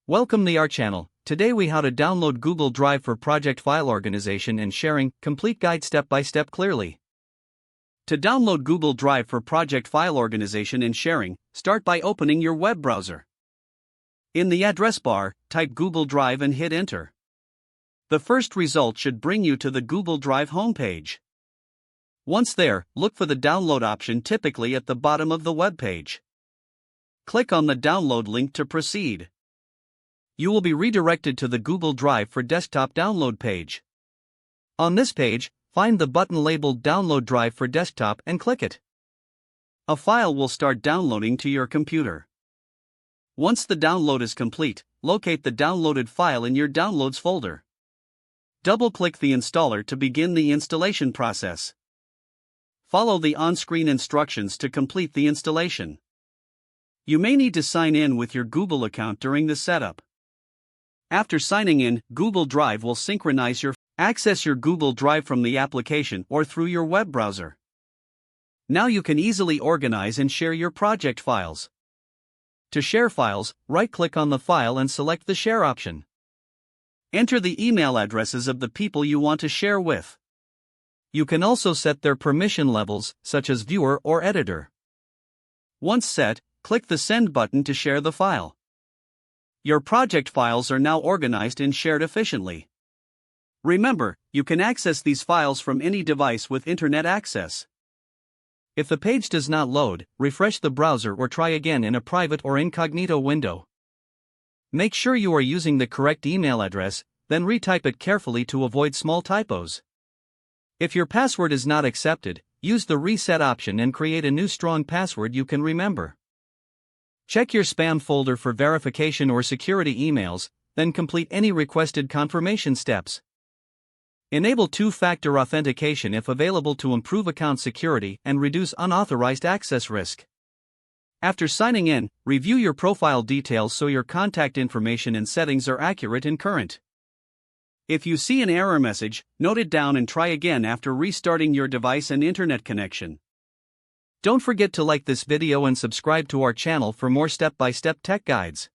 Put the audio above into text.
Welcome to our channel. Today we how to download Google Drive for project file organization and sharing, complete guide step by step clearly. To download Google Drive for project file organization and sharing, start by opening your web browser. In the address bar, type Google Drive and hit enter. The first result should bring you to the Google Drive homepage. Once there, look for the download option typically at the bottom of the web page. Click on the download link to proceed. You will be redirected to the Google Drive for Desktop download page. On this page, find the button labeled Download Drive for Desktop and click it. A file will start downloading to your computer. Once the download is complete, locate the downloaded file in your Downloads folder. Double-click the installer to begin the installation process. Follow the on-screen instructions to complete the installation. You may need to sign in with your Google account during the setup. After signing in, Google Drive will synchronize access your Google Drive from the application or through your web browser. Now you can easily organize and share your project files. To share files, right-click on the file and select the Share option. Enter the email addresses of the people you want to share with. You can also set their permission levels, such as viewer or editor. Once set, click the Send button to share the file. Your project files are now organized and shared efficiently. Remember, you can access these files from any device with internet access. If the page does not load, refresh the browser or try again in a private or incognito window. Make sure you are using the correct email address, then retype it carefully to avoid small typos. If your password is not accepted, use the Reset option and create a new strong password you can remember. Check your spam folder for verification or security emails, then complete any requested confirmation steps. Enable two-factor authentication if available to improve account security and reduce unauthorized access risk. After signing in, review your profile details so your contact information and settings are accurate and current. If you see an error message, note it down and try again after restarting your device and internet connection. Don't forget to like this video and subscribe to our channel for more step-by-step tech guides.